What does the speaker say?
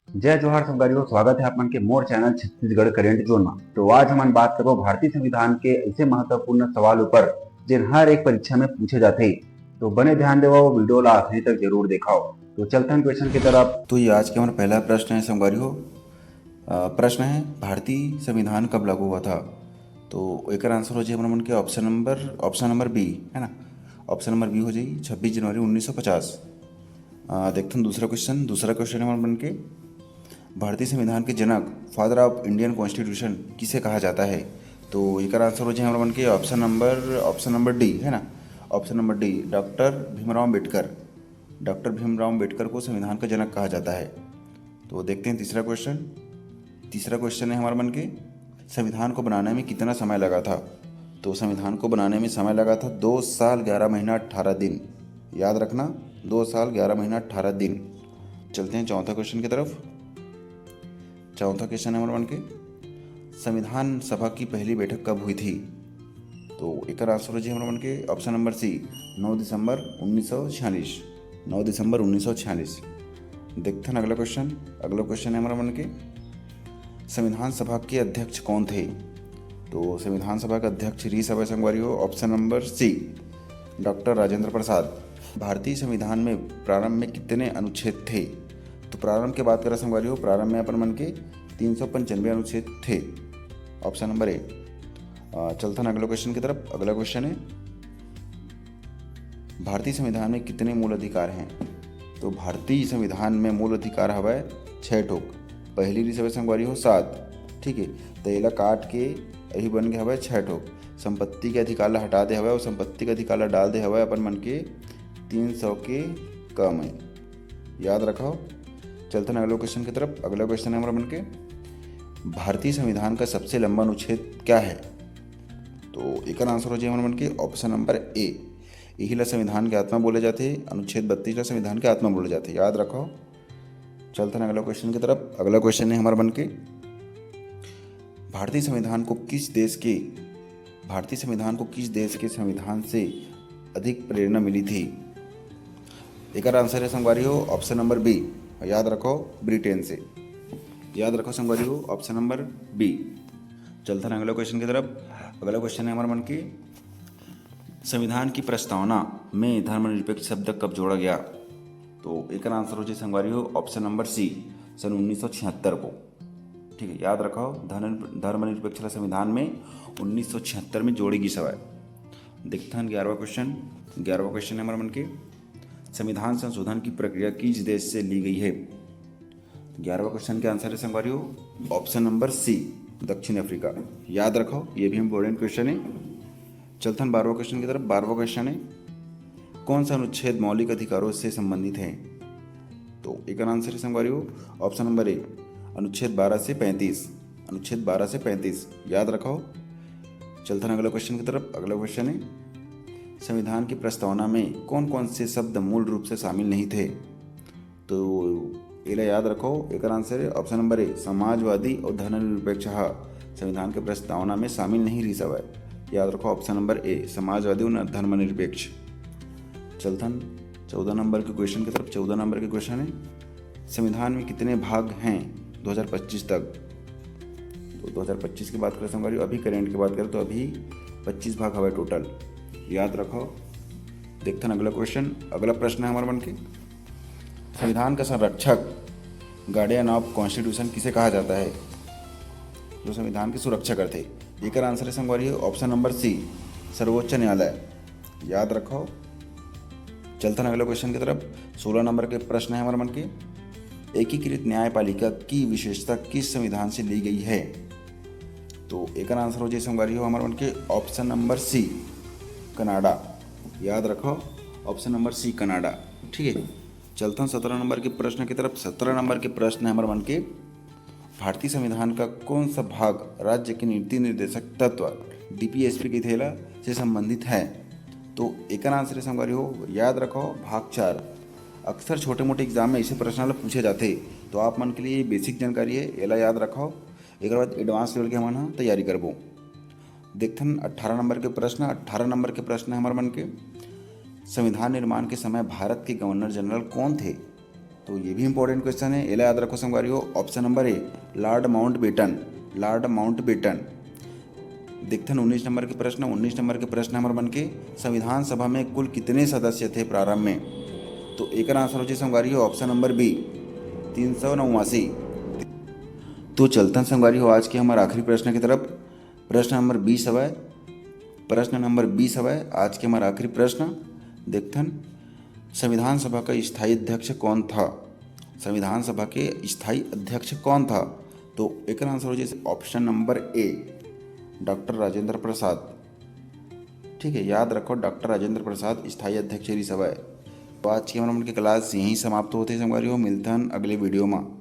जय जोहार संगवारियों, स्वागत है आपमन के मोर चैनल छत्तीसगढ़ करेंट जोन में। तो आज हमन बात करबो भारतीय संविधान के ऐसे महत्वपूर्ण सवाल ऊपर जिन हर एक परीक्षा में पूछे जाते। तो बने ध्यान देवो, वीडियो ला आखिरी तक जरूर दिखाओ। तो चलते हैं क्वेश्चन की तरफ। तो ये आज के हमारा पहला प्रश्न है संगवारियों। प्रश्न है भारतीय संविधान कब लागू हुआ था। तो एक आंसर हो जाए हमारा मन के ऑप्शन नंबर बी है ना। ऑप्शन नंबर बी हो जाए 26 जनवरी 1950। देखते हैं दूसरा क्वेश्चन है हमारा मन के भारतीय संविधान के जनक फादर ऑफ इंडियन कॉन्स्टिट्यूशन किसे कहा जाता है। तो एक आंसर हो जाए हमारा मन के ऑप्शन नंबर डी है ना। Option number D doctor Bhimrao Ambedkar. Doctor Bhimrao Ambedkar को संविधान का जनक कहा जाता है। तो देखते हैं तीसरा क्वेश्चन है हमारे मन के संविधान को बनाने में कितना समय लगा था। तो संविधान को बनाने में समय लगा था 2 साल 11 महीना 18 दिन। याद रखना, 2 साल 11 महीना 18 दिन। चलते हैं चौथा क्वेश्चन की तरफ। चौथा क्वेश्चन है हमारे मन के संविधान सभा की पहली बैठक कब हुई थी। तो एक आंसर हो जाए हमारे मन के ऑप्शन नंबर सी 9 दिसंबर 1946। 9 दिसंबर 1946। देखते हैं अगला क्वेश्चन है हमारा मन के संविधान सभा के अध्यक्ष कौन थे। तो संविधान सभा का अध्यक्ष री सभा संगवारी हो option number C doctor Rajendra Prasad. भारतीय संविधान में प्रारंभ में कितने अनुच्छेद थे। तो प्रारंभ की बात करें संगवारी हो, प्रारंभ में अपन मन के 395 अनुच्छेद थे। ऑप्शन नंबर ए। चलते हैं अगला क्वेश्चन की तरफ। अगला क्वेश्चन है भारतीय संविधान में कितने मूल अधिकार हैं। तो भारतीय संविधान में मूल अधिकार हवा 6 ठोक। पहली री सभा संगवारी हो 7। ठीक है, तो एला काट के यही बन गया हवा 6 ठोक। संपत्ति के अधिकार ला हटा दे हवा और संपत्ति के अधिकार ला डाल दे हवा अपन मन के 300 के कम है। याद रखो। चलते हैं अगले क्वेश्चन की तरफ। अगला क्वेश्चन है हमारा मन के भारतीय संविधान का सबसे लंबा अनुच्छेद क्या है। तो एक आंसर हो जाए हमारे मन के ऑप्शन नंबर ए। यही ला संविधान के आत्मा बोले जाते। अनुच्छेद 32 ला संविधान के आत्मा बोले जाते। याद रखो। चलते हैं अगला क्वेश्चन की तरफ। अगला क्वेश्चन है हमारे मन के भारतीय संविधान को किस देश के संविधान से अधिक प्रेरणा मिली थी। एक आंसर है संगवारी हो ऑप्शन नंबर बी। याद रखो, ब्रिटेन से। याद रखो संगवारी हो ऑप्शन नंबर बी। चलते हैं अगला क्वेश्चन की तरफ। अगला क्वेश्चन है हमारे मन के संविधान की प्रस्तावना में धर्मनिरपेक्ष शब्द कब जोड़ा गया। तो एक आंसर हो जाए संगवारी हो ऑप्शन नंबर सी सन 1976 को। ठीक है, याद रखो धर्मनिरपेक्ष संविधान में 1976 में जोड़ी गई सवाल। देखते हैं 11वां क्वेश्चन है हमारे मन के संविधान संशोधन की प्रक्रिया किस देश से ली गई है। 11वां क्वेश्चन के आंसर है संगवारी हो ऑप्शन नंबर सी दक्षिण अफ्रीका। याद रखो, ये भी इम्पोर्टेंट क्वेश्चन है। चलते हैं 12वां क्वेश्चन की तरफ। 12वां क्वेश्चन है कौन सा अनुच्छेद मौलिक अधिकारों से संबंधित है। तो एक आंसर है संगवारी हो ऑप्शन नंबर ए अनुच्छेद 12 से 35। अनुच्छेद 12 से 35। याद रखो। चलते हैं अगला क्वेश्चन की तरफ। अगला क्वेश्चन है संविधान की प्रस्तावना में कौन कौन से शब्द मूल रूप से शामिल नहीं थे। तो इला याद रखो। एक आंसर है ऑप्शन नंबर ए समाजवादी और धर्मनिरपेक्ष संविधान के प्रस्तावना में शामिल नहीं रही सब है। याद रखो ऑप्शन नंबर ए समाजवादी और धर्मनिरपेक्ष। चलते हैं 14 नंबर के क्वेश्चन की तरफ। 14 नंबर के क्वेश्चन है संविधान में कितने भाग हैं 2025 तक। तो 2025 की बात करें संगवारी, अभी करेंट की बात करें तो अभी 25 भाग हवा टोटल। याद रखो। देखते हैं अगला क्वेश्चन। अगला प्रश्न है हमारे मन के संविधान का संरक्षक गार्डियन ऑफ कॉन्स्टिट्यूशन किसे कहा जाता है। जो संविधान के सुरक्षा करते। एक आंसर है संगवारी है ऑप्शन नंबर सी सर्वोच्च न्यायालय। याद रखो। चलते हैं अगले क्वेश्चन की तरफ। 16 नंबर के प्रश्न है हमारे मन के एकीकृत न्यायपालिका की विशेषता किस संविधान से ली गई है। तो एक आंसर हो जाए संगवारी हो हमारे मन के ऑप्शन नंबर सी कनाडा। याद रखो ऑप्शन नंबर सी कनाडा। ठीक है, चलता हूँ 17 नंबर के प्रश्न की तरफ। 17 नंबर के प्रश्न है हमारे मन के भारतीय संविधान का कौन सा भाग राज्य के नीति निर्देशक तत्व डीपीएसपी की थैला से संबंधित है। तो एक आंसर है संगवारी हो याद रखो भाग 4। अक्सर छोटे मोटे एग्जाम में ऐसे प्रश्न पूछे जाते। तो आप मन के लिए बेसिक जानकारी है, एला याद रखो। एक बाद एडवांस लेवल के हम तैयारी करबो। देखते हैं 18 नंबर के प्रश्न। 18 नंबर के प्रश्न है हमारे मन के संविधान निर्माण के समय भारत के गवर्नर जनरल कौन थे। तो ये भी इंपॉर्टेंट क्वेश्चन है। एला याद रखो संगवारी हो। ऑप्शन नंबर ए लॉर्ड माउंटबेटन, लॉर्ड माउंटबेटन। देखते हैं 19 नंबर के प्रश्न। 19 नंबर के प्रश्न हमारे बन के संविधान सभा में कुल कितने सदस्य थे प्रारंभ में? तो एक आंसर हो जाए संगवारी हो ऑप्शन नंबर बी 389। तो चलते हैं संगवारी हो आज के हमारे आखिरी प्रश्न की तरफ। प्रश्न नंबर 20 हवा है, प्रश्न नंबर 20 हवा है आज के हमारा आखिरी प्रश्न। देखते हैं संविधान सभा का स्थायी अध्यक्ष कौन था? संविधान सभा के स्थायी अध्यक्ष कौन था? तो एक आंसर हो जाए option number A doctor Rajendra Prasad. ठीक है, याद रखो डॉक्टर राजेंद्र प्रसाद स्थायी अध्यक्ष सभा है। तो आज की हमारे क्लास यहीं समाप्त होते हैं संगवारी हो। मिलते हैं अगले वीडियो में।